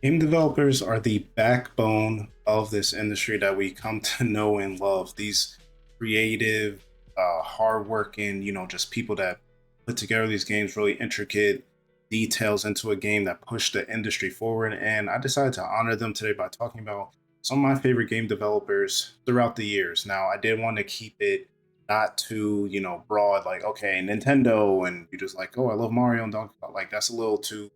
Game developers are the backbone of this industry that we come to know and love. These creative, hardworking, just people that put together these games, really intricate details into a game that push the industry forward. And I decided to honor them today by talking about some of my favorite game developers throughout the years. Now, I did want to keep it not too, broad, like, okay, Nintendo, and you just like, oh, I love Mario and Donkey Kong. Like, that's a little too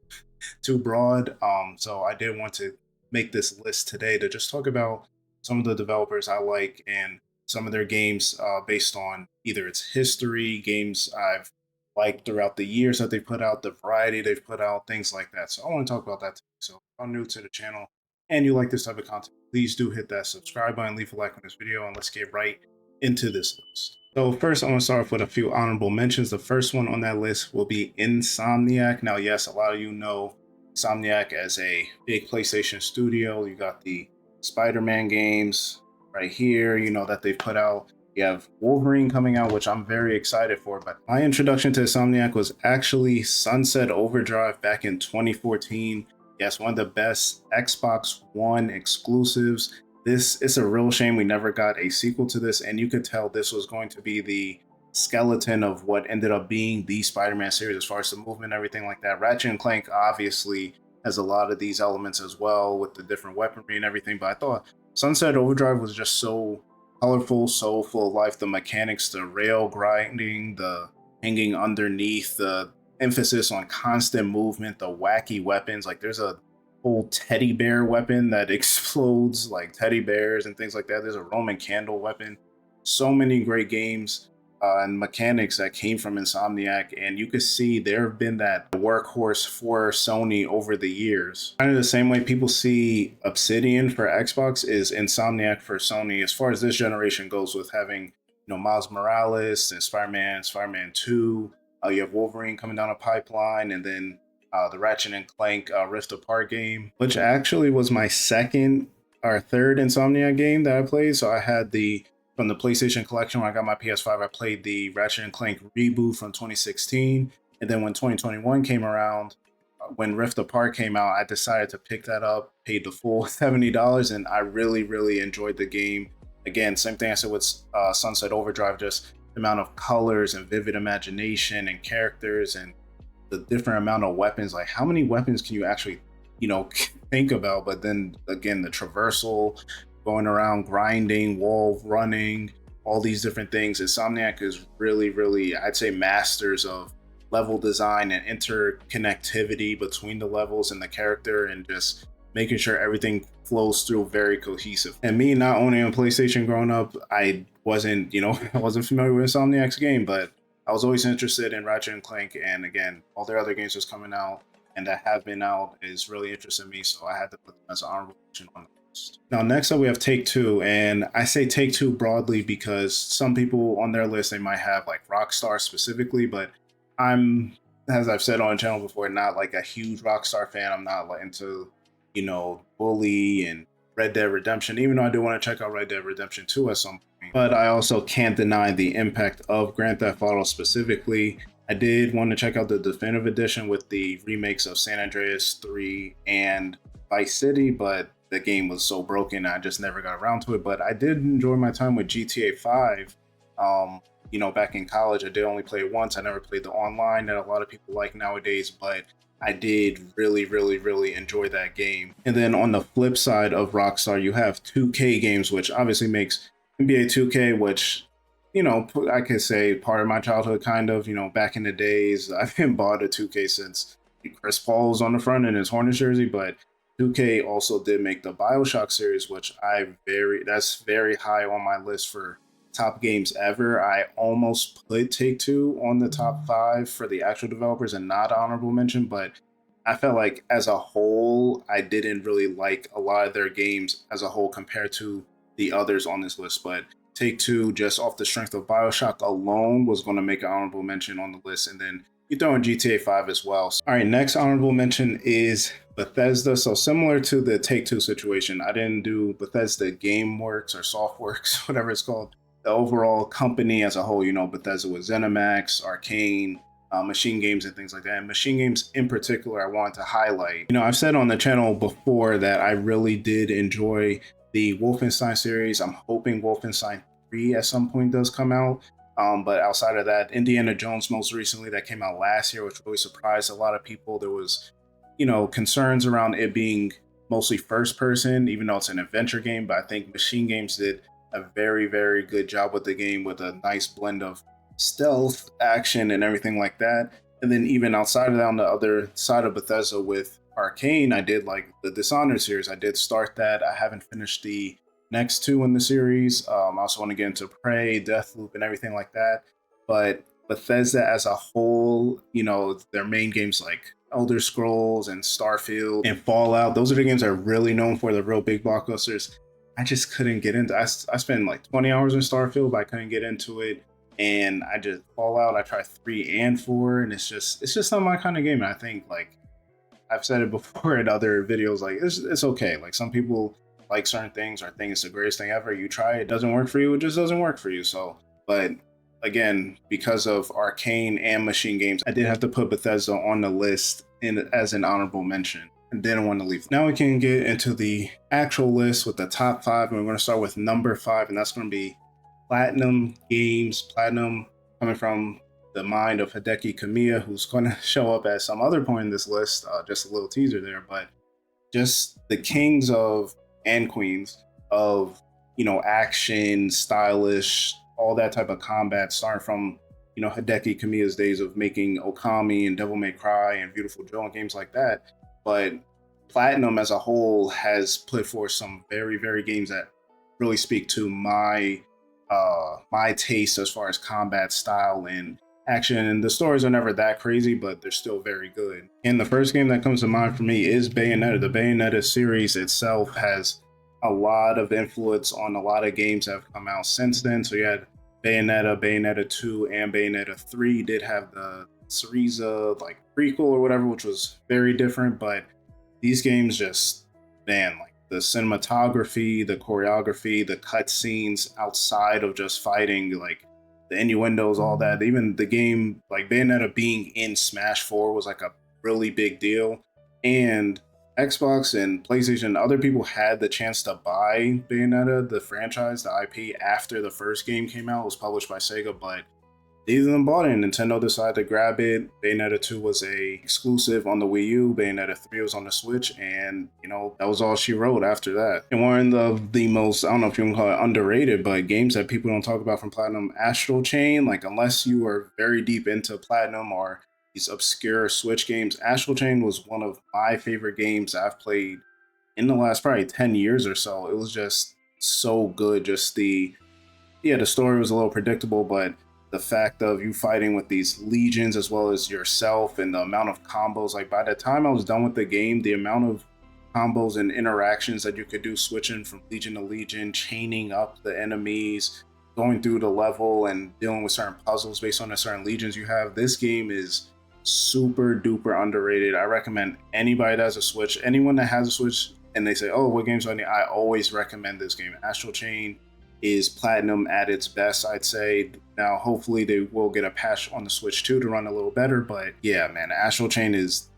broad. So I did want to make this list today to just talk about some of the developers I like and some of their games based on either its history, games I've liked throughout the years that they put out, the variety they've put out, things like that. So I want to talk about that today. So if you're new to the channel and you like this type of content, please do hit that subscribe button, leave a like on this video, and let's get right into this list. So first, I want to start off with a few honorable mentions. The first one on that list will be Insomniac. Now, yes, a lot of you know Insomniac as a big PlayStation studio. You got the Spider-Man games right here, that they've put out. You have Wolverine coming out, which I'm very excited for. But my introduction to Insomniac was actually Sunset Overdrive back in 2014. Yes, one of the best Xbox One exclusives. This is a real shame we never got a sequel to this, and you could tell this was going to be the skeleton of what ended up being the Spider-Man series as far as the movement and everything like that. Ratchet and Clank obviously has a lot of these elements as well with the different weaponry and everything, but I thought Sunset Overdrive was just so colorful, so full of life. The mechanics, the rail grinding, the hanging underneath, the emphasis on constant movement, the wacky weapons. Like there's a whole teddy bear weapon that explodes like teddy bears and things like that. There's a Roman candle weapon. So many great games and mechanics that came from Insomniac, and you could see there have been that workhorse for Sony over the years. Kind of the same way people see Obsidian for Xbox is Insomniac for Sony, as far as this generation goes, with having Miles Morales and Spider-Man 2. You have Wolverine coming down a pipeline, and then the Ratchet and Clank Rift Apart game, which actually was my second or third Insomniac game that I played. So I had the from the PlayStation Collection when I got my PS5. I played the Ratchet and Clank reboot from 2016, and then when 2021 came around, when Rift Apart came out, I decided to pick that up, paid the full $70, and I really, really enjoyed the game. Again, same thing I said with Sunset Overdrive, just the amount of colors and vivid imagination and characters and the different amount of weapons. Like, how many weapons can you actually, think about? But then again, the traversal, going around, grinding, wall running, all these different things. Insomniac is really, really, I'd say, masters of level design and interconnectivity between the levels and the character, and just making sure everything flows through very cohesive. And me not owning a PlayStation growing up, I wasn't, I wasn't familiar with Insomniac's game, but I was always interested in Ratchet and Clank, and again, all their other games just coming out and that have been out is really interesting me, so I had to put them as an honorable mention on the list. Now, next up, we have Take Two, and I say Take Two broadly because some people on their list they might have like Rockstar specifically, but I'm, as I've said on the channel before, not like a huge Rockstar fan. I'm not like into, Bully and Red Dead Redemption, even though I do want to check out Red Dead Redemption 2 at some point. But I also can't deny the impact of Grand Theft Auto specifically. I did want to check out the Definitive Edition with the remakes of San Andreas 3 and Vice City, but the game was so broken, I just never got around to it. But I did enjoy my time with GTA 5. Back in college, I did only play it once. I never played the online that a lot of people like nowadays, but I did really, really, really enjoy that game. And then on the flip side of Rockstar, you have 2K games, which obviously makes NBA 2K, which, I could say part of my childhood, kind of, back in the days. I haven't bought a 2K since Chris Paul's on the front in his Hornets jersey, but 2K also did make the BioShock series, which that's very high on my list for top games ever. I almost put Take Two on the top 5 for the actual developers and not honorable mention, but I felt like as a whole, I didn't really like a lot of their games as a whole compared to the others on this list. But Take Two, just off the strength of BioShock alone, was going to make an honorable mention on the list. And then you throw in GTA 5 as well. All right, next honorable mention is Bethesda. So similar to the Take Two situation, I didn't do Bethesda GameWorks or SoftWorks, whatever it's called. The overall company as a whole, Bethesda with ZeniMax, Arcane, machine games and things like that. And machine games in particular, I wanted to highlight. I've said on the channel before that I really did enjoy the Wolfenstein series. I'm hoping Wolfenstein 3 at some point does come out. But outside of that, Indiana Jones most recently that came out last year, which really surprised a lot of people. There was, concerns around it being mostly first person, even though it's an adventure game. But I think Machine Games did a very, very good job with the game with a nice blend of stealth, action, and everything like that. And then even outside of that, on the other side of Bethesda with Arcane, I did like the Dishonored series. I did start that. I haven't finished the next two in the series. I also want to get into Prey, Deathloop, and everything like that. But Bethesda as a whole, their main games like Elder Scrolls and Starfield and Fallout, those are the games that are really known for the real big blockbusters. I just couldn't get into. I spent like 20 hours in Starfield, but I couldn't get into it. And I just Fallout. I tried 3 and 4, and it's just not my kind of game. And I think like I've said it before in other videos, like it's okay. Like some people like certain things or think it's the greatest thing ever. You try it, doesn't work for you, it just doesn't work for you. So, but again, because of Arcane and Machine Games, I did have to put Bethesda on the list as an honorable mention. And didn't want to leave. Now we can get into the actual list with the top 5, and we're going to start with number 5, and that's going to be Platinum Games. Platinum coming from the mind of Hideki Kamiya, who's going to show up at some other point in this list. Just a little teaser there, but just the kings of and queens of action, stylish, all that type of combat, starting from Hideki Kamiya's days of making Okami and Devil May Cry and Beautiful Joe and games like that. But Platinum as a whole has put forth some very, very games that really speak to my taste as far as combat style and action. And the stories are never that crazy, but they're still very good. And the first game that comes to mind for me is Bayonetta. The Bayonetta series itself has a lot of influence on a lot of games that have come out since then. So you had Bayonetta, Bayonetta 2, and Bayonetta 3 did have the Cereza like prequel or whatever, which was very different. But these games just, man, like the cinematography, the choreography, the cutscenes outside of just fighting, like the innuendos, all that. Even the game, like Bayonetta being in Smash 4 was like a really big deal. And Xbox and PlayStation, other people had the chance to buy Bayonetta, the franchise, the IP, after the first game came out. It was published by Sega, but neither of them bought it. Nintendo decided to grab it. Bayonetta 2 was a exclusive on the Wii U. Bayonetta 3 was on the Switch, and that was all she wrote after that. And one of the most, I don't know if you can call it underrated, but games that people don't talk about from Platinum, Astral Chain. Like unless you are very deep into Platinum or these obscure Switch games, Astral Chain was one of my favorite games I've played in the last probably 10 years or so. It was just so good. Just the story was a little predictable, but the fact of you fighting with these legions as well as yourself and the amount of combos, like by the time I was done with the game, the amount of combos and interactions that you could do switching from legion to legion, chaining up the enemies, going through the level and dealing with certain puzzles based on the certain legions you have. This game is super duper underrated. I recommend anybody that has a Switch, anyone that has a Switch and they say, oh, what games do I need? I always recommend this game. Astral Chain is Platinum at its best, I'd say. Now, hopefully they will get a patch on the Switch too to run a little better, but yeah, man, Astral Chain is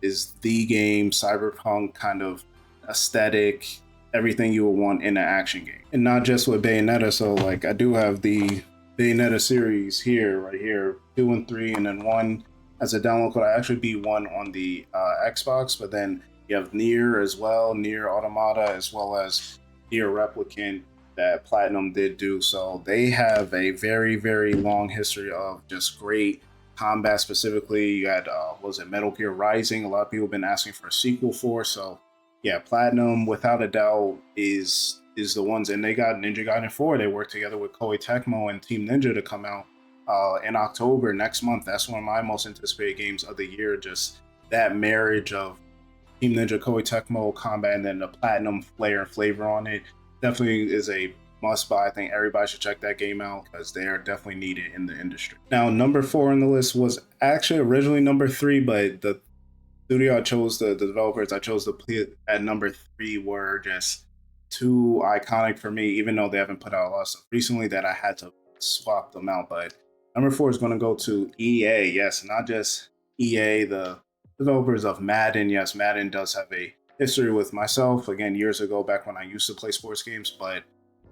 the game, cyberpunk kind of aesthetic, everything you would want in an action game. And not just with Bayonetta, so like I do have the Bayonetta series here, right here, 2 and 3, and then 1 as a download code. I actually beat 1 on the Xbox, but then you have Nier as well, Nier Automata, as well as Nier Replicant that Platinum did do. So they have a very, very long history of just great combat. Specifically, you had was it Metal Gear Rising? A lot of people have been asking for a sequel for. So yeah, Platinum without a doubt is the ones, and they got Ninja Gaiden 4. They worked together with Koei Tecmo and Team Ninja to come out in October next month. That's one of my most anticipated games of the year. Just that marriage of Team Ninja, Koei Tecmo combat, and then the Platinum flair and flavor on it definitely is a must buy. I think everybody should check that game out because they are definitely needed in the industry. Now, number 4 on the list was actually originally number 3, but the studio I chose, the developers I chose to play at number 3 were just too iconic for me, even though they haven't put out a lot of stuff recently that I had to swap them out. But Number 4 is going to go to EA. Yes, not just EA, the developers of Madden. Yes, Madden does have a history with myself, again, years ago, back when I used to play sports games, but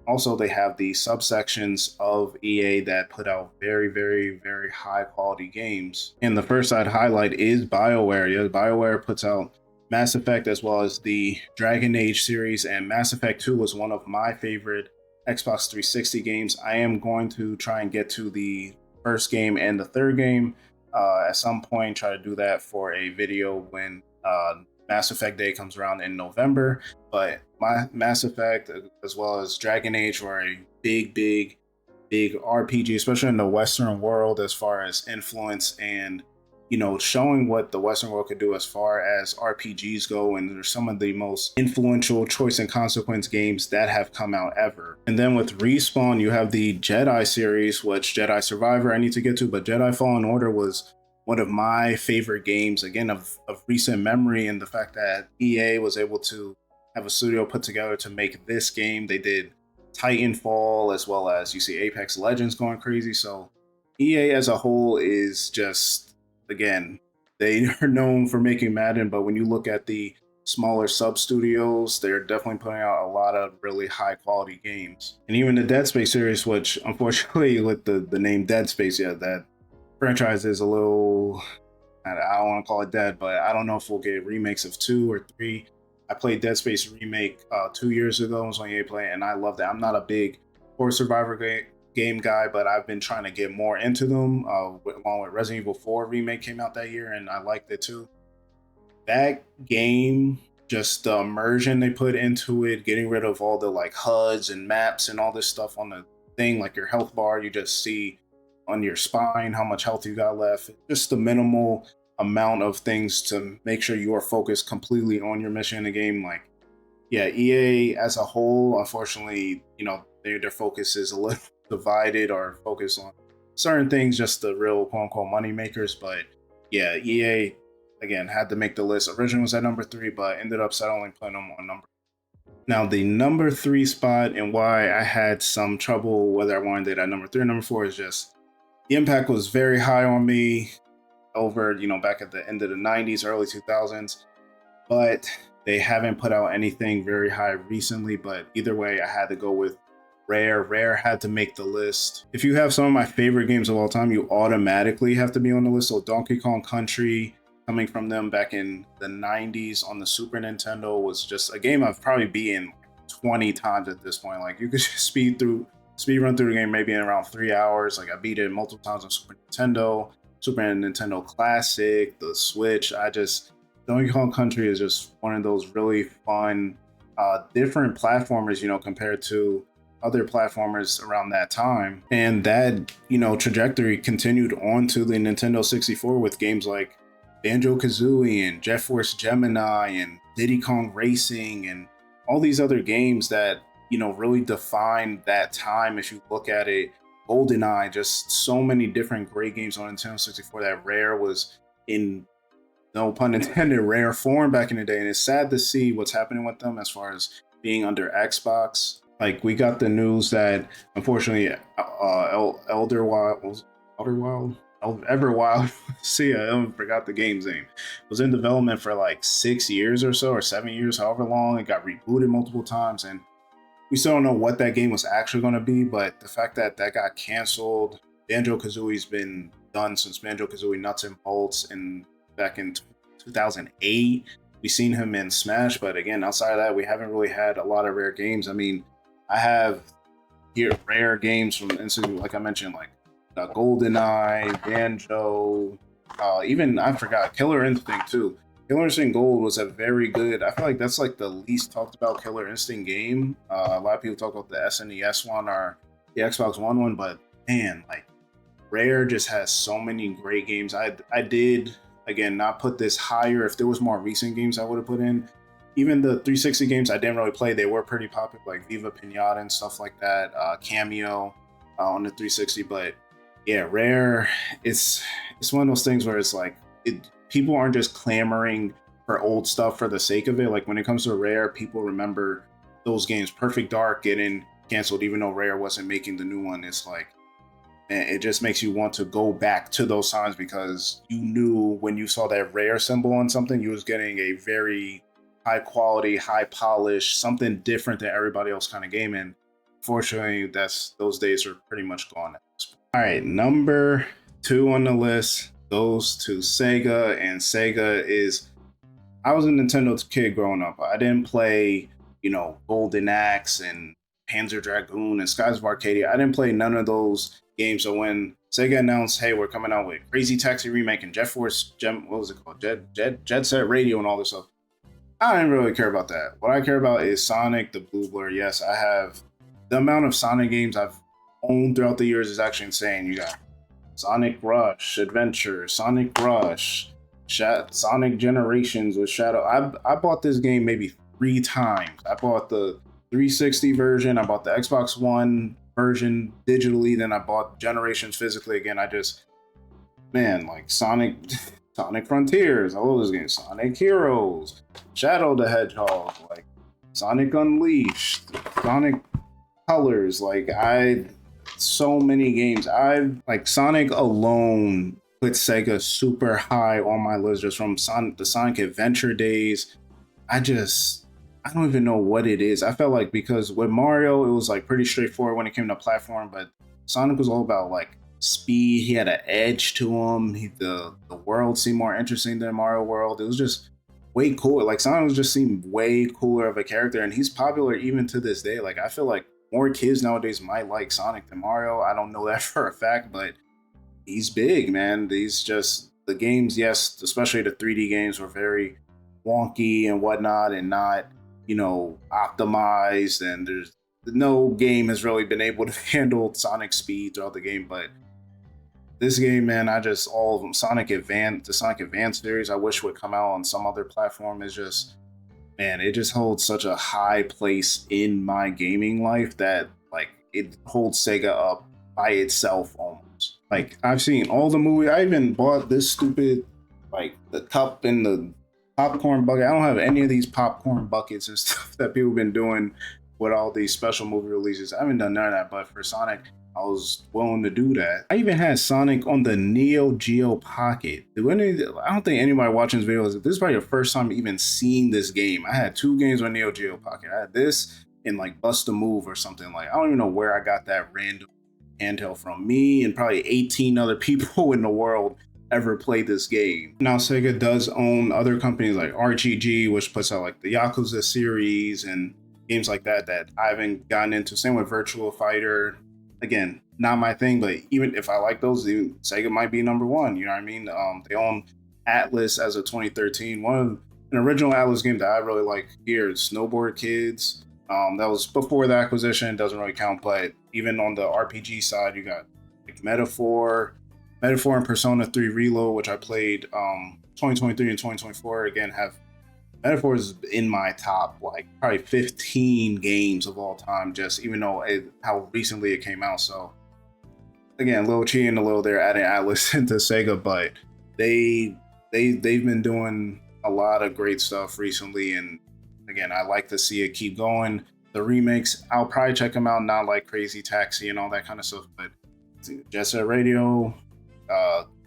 also they have the subsections of EA that put out very, very, very high quality games. And the first I'd highlight is BioWare. Yeah, BioWare puts out Mass Effect as well as the Dragon Age series, and Mass Effect 2 was one of my favorite Xbox 360 games. I am going to try and get to the first game and the third game at some point, try to do that for a video when Mass Effect Day comes around in November. But my Mass Effect as well as Dragon Age were a big RPG, especially in the Western world, as far as influence and showing what the Western world could do as far as RPGs go. And they're some of the most influential choice and consequence games that have come out ever. And then with Respawn, you have the Jedi series, which Jedi Survivor I need to get to, but Jedi Fallen Order was one of my favorite games, again, of recent memory. And the fact that EA was able to have a studio put together to make this game. They did Titanfall, as well as you see Apex Legends going crazy. So EA as a whole is just, again, they are known for making Madden, but when you look at the smaller sub studios, they're definitely putting out a lot of really high quality games. And even the Dead Space series, which unfortunately with the name Dead Space, yeah, that franchise is a little, I don't want to call it dead, but I don't know if we'll get remakes of 2 or 3. I played Dead Space remake 2 years ago. I was on EA Play, and I loved it. I'm not a big horror survivor game guy, but I've been trying to get more into them. Along with Resident Evil 4 remake came out that year, and I liked it too. That game, just the immersion they put into it, getting rid of all the like HUDs and maps and all this stuff on the thing, like your health bar, you just see on your spine how much health you got left. Just the minimal amount of things to make sure you are focused completely on your mission in the game. Like, yeah, EA as a whole, unfortunately, their focus is a little divided or focused on certain things, just the real quote unquote money makers. But yeah, EA again had to make the list. Originally was at number 3, but ended up settling putting them on number. Now the number 3 spot, and why I had some trouble whether I wanted it at number 3 or number 4, is just the impact was very high on me over, back at the end of the 90s, early 2000s, but they haven't put out anything very high recently. But either way, I had to go with Rare. Rare had to make the list. If you have some of my favorite games of all time, you automatically have to be on the list. So Donkey Kong Country, coming from them back in the 90s on the Super Nintendo, was just a game I've probably beaten 20 times at this point. Like, you could just speed run through the game maybe in around 3 hours. Like, I beat it multiple times on Super Nintendo Classic, the Switch. Donkey Kong Country is just one of those really fun, different platformers, compared to other platformers around that time. And that, trajectory continued on to the Nintendo 64 with games like Banjo-Kazooie and Jet Force Gemini and Diddy Kong Racing and all these other games that, really defined that time. If you look at it, GoldenEye, just so many different great games on Nintendo 64 that Rare was in, no pun intended, rare form back in the day. And it's sad to see what's happening with them as far as being under Xbox. Like, we got the news that unfortunately Everwild, see, I forgot the game's name, was in development for like 6 years or so, or 7 years, however long. It got rebooted multiple times, and we still don't know what that game was actually going to be. But the fact that that got canceled, Banjo-Kazooie's been done since Banjo-Kazooie Nuts and Bolts back in 2008. We've seen him in Smash, but again, outside of that, we haven't really had a lot of Rare games. I mean, I have here Rare games from, like I mentioned, like GoldenEye, Banjo, even I forgot Killer Instinct too. Killer Instinct Gold was a very good. I feel like that's like the least talked about Killer Instinct game. A lot of people talk about the SNES one or the Xbox One one, but man, like Rare just has so many great games. I did, again, not put this higher. If there was more recent games, I would have put in. Even the 360 games I didn't really play, they were pretty popular, like Viva Pinata and stuff like that. Cameo on the 360, but yeah, Rare, it's one of those things where it's like people aren't just clamoring for old stuff for the sake of it. Like, when it comes to Rare, people remember those games. Perfect Dark getting canceled, even though Rare wasn't making the new one. It's like and it just makes you want to go back to those times because you knew when you saw that rare symbol on something, you was getting a very high quality, high polish, something different than everybody else kind of game. And fortunately, those days are pretty much gone at this point. All right, number 2 on the list goes to Sega, and Sega is I was a Nintendo kid growing up. I didn't play, Golden Axe and Panzer Dragoon and Skies of Arcadia. I didn't play none of those games. So when Sega announced, "Hey, we're coming out with Crazy Taxi remake and Jet Force, what was it called? Jet Set Radio and all this stuff," I didn't really care about that. What I care about is Sonic the Blue Blur. Yes, I have the amount of Sonic games I've owned throughout the years is actually insane. You got Sonic Rush Adventure, Sonic Rush, Sonic Generations with Shadow. I bought this game maybe 3 times. I bought the 360 version. I bought the Xbox One version digitally. Then I bought Generations physically again. Like Sonic Frontiers. I love this game. Sonic Heroes, Shadow the Hedgehog, like Sonic Unleashed, Sonic Colors. So many games. Sonic alone put Sega super high on my list just from the Sonic Adventure days. I don't even know what it is. I felt like because with Mario, it was like pretty straightforward when it came to platform, but Sonic was all about like speed. He had an edge to him. The world seemed more interesting than Mario World. It was just way cooler. Like Sonic was just seemed way cooler of a character, and he's popular even to this day. Like I feel like more kids nowadays might like Sonic than Mario. I don't know that for a fact, but he's big, man. These just the games, yes, especially the 3D games were very wonky and whatnot and not, optimized, and there's no game has really been able to handle Sonic speed throughout the game. But this game, man, all of them, the Sonic Advance series, I wish would come out on some other platform. Is just, man, it just holds such a high place in my gaming life that like it holds Sega up by itself almost. Like I've seen all the movies. I even bought this stupid, like the cup and the popcorn bucket. I don't have any of these popcorn buckets and stuff that people have been doing with all these special movie releases. I haven't done none of that, but for Sonic, I was willing to do that. I even had Sonic on the Neo Geo Pocket. I don't think anybody watching this video, this is probably the first time even seeing this game. I had 2 games on Neo Geo Pocket. I had this and like Bust a Move or something. Like I don't even know where I got that random handheld from. Me and probably 18 other people in the world ever played this game. Now Sega does own other companies like RGG, which puts out like the Yakuza series and games like that I haven't gotten into. Same with Virtual Fighter. Again, not my thing, but even if I like those, Sega might be number 1. You know what I mean? They own Atlas as of 2013. An original Atlas game that I really like here is Snowboard Kids. That was before the acquisition. Doesn't really count, but even on the RPG side, you got like Metaphor and Persona 3 Reload, which I played 2023 and 2024. Again, have Metaphor is in my top like probably 15 games of all time, just even though how recently it came out. So again, a little cheating, a little there adding Atlas into Sega, but they've been doing a lot of great stuff recently, and again, I like to see it keep going. The remakes, I'll probably check them out, not like Crazy Taxi and all that kind of stuff, but Jet Set Radio,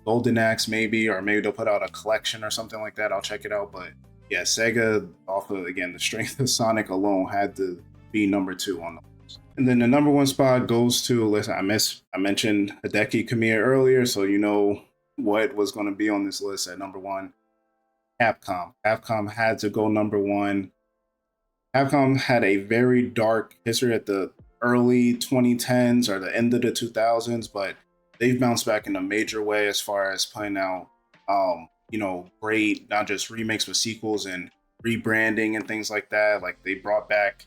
Golden Axe maybe, or maybe they'll put out a collection or something like that. I'll check it out. But yeah, Sega, off of again the strength of Sonic alone, had to be number 2 on the list. And then the number 1 spot goes to, listen, I mentioned Hideki Kamiya earlier, so you know what was going to be on this list at number 1. Capcom. Capcom had to go number 1. Capcom had a very dark history at the early 2010s or the end of the 2000s, but they've bounced back in a major way as far as putting out, great, not just remakes, but sequels and rebranding and things like that. Like they brought back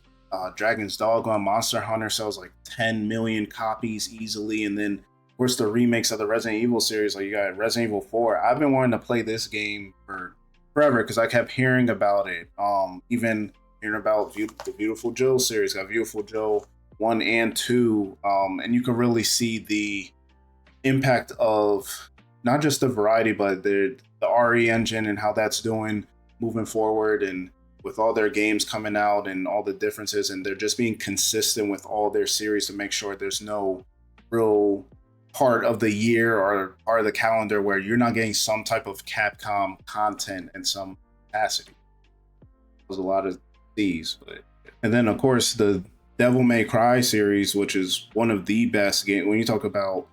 Dragon's Dogma. Monster Hunter sells like 10 million copies easily. And then, of course, the remakes of the Resident Evil series, like you got Resident Evil 4. I've been wanting to play this game for forever because I kept hearing about it. Even hearing about the Beautiful Joe series, got Beautiful Joe 1 and 2. And you can really see the impact of not just the variety, but the RE engine and how that's doing moving forward, and with all their games coming out and all the differences, and they're just being consistent with all their series to make sure there's no real part of the year or part of the calendar where you're not getting some type of Capcom content in some capacity. There's a lot of these, and then of course the Devil May Cry series, which is one of the best games. When you talk about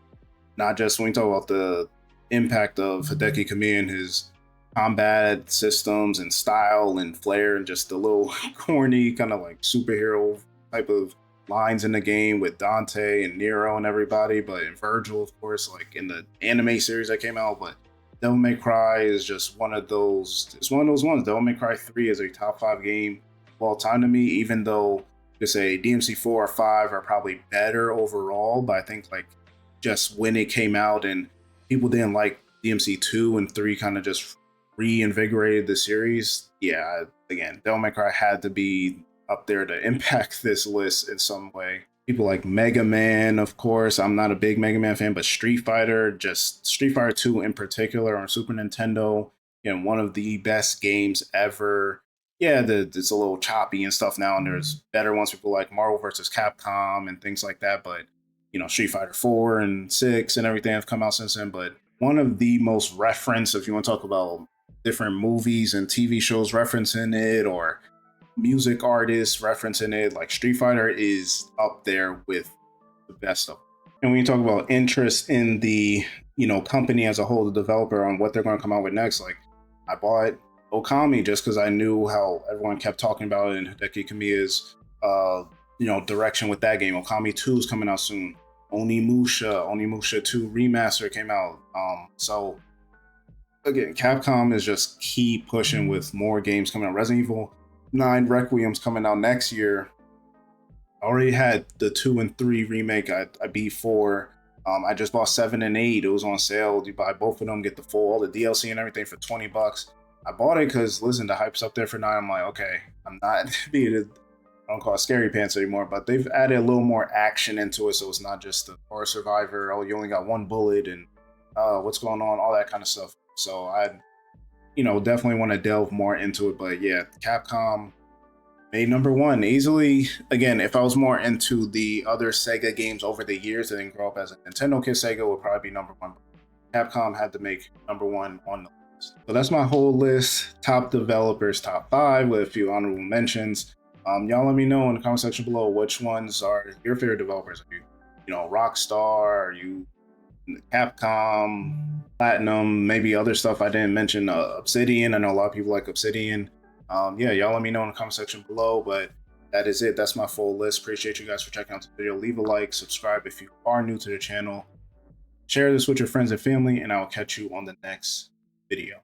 not just when you talk about the impact of Hideki Kamiya and his combat systems and style and flair and just the little corny kind of like superhero type of lines in the game with Dante and Nero and everybody, but in Virgil, of course, like in the anime series that came out. But Devil May Cry is just one of those. It's one of those ones. Devil May Cry 3 is a top 5 game of all time to me, even though you say DMC 4 or 5 are probably better overall. But I think like just when it came out and people didn't like DMC 2 and 3 kind of just reinvigorated the series. Yeah, again, Devil May Cry had to be up there to impact this list in some way. People like Mega Man, of course. I'm not a big Mega Man fan, but Street Fighter, just Street Fighter 2 in particular on Super Nintendo, one of the best games ever. Yeah, it's a little choppy and stuff now, and there's better ones. People like Marvel versus Capcom and things like that, but Street Fighter 4 and 6 and everything have come out since then. But one of the most referenced, if you want to talk about different movies and TV shows referencing it or music artists referencing it, like Street Fighter is up there with the best of them. And when you talk about interest in the company as a whole, the developer, on what they're going to come out with next, like I bought Okami just because I knew how everyone kept talking about it in Hideki Kamiya's direction with that game. Okami 2 is coming out soon. Onimusha 2 remaster came out. So again, Capcom is just keep pushing with more games coming out. Resident Evil 9 Requiem's coming out next year. I already had the 2 and 3 remake. I beat 4. I just bought 7 and 8. It was on sale. You buy both of them, get all the DLC and everything for $20. I bought it because, listen, the hype's up there for 9. I'm like, okay, I'm not being I don't call it scary pants anymore, but they've added a little more action into it, so it's not just the horror survivor. Oh, you only got one bullet, and what's going on, all that kind of stuff. So I definitely want to delve more into it. But yeah, Capcom made number 1 easily. Again, if I was more into the other Sega games over the years, I didn't grow up as a Nintendo kid, Sega would probably be number 1. Capcom had to make number 1 on the list. So that's my whole list. Top developers, top 5 with a few honorable mentions. Y'all let me know in the comment section below which ones are your favorite developers. Are you Rockstar? Are you Capcom, Platinum, maybe other stuff I didn't mention? Obsidian. I know a lot of people like Obsidian. Yeah, y'all let me know in the comment section below. But that is it. That's my full list. Appreciate you guys for checking out the video. Leave a like, subscribe if you are new to the channel. Share this with your friends and family, and I'll catch you on the next video.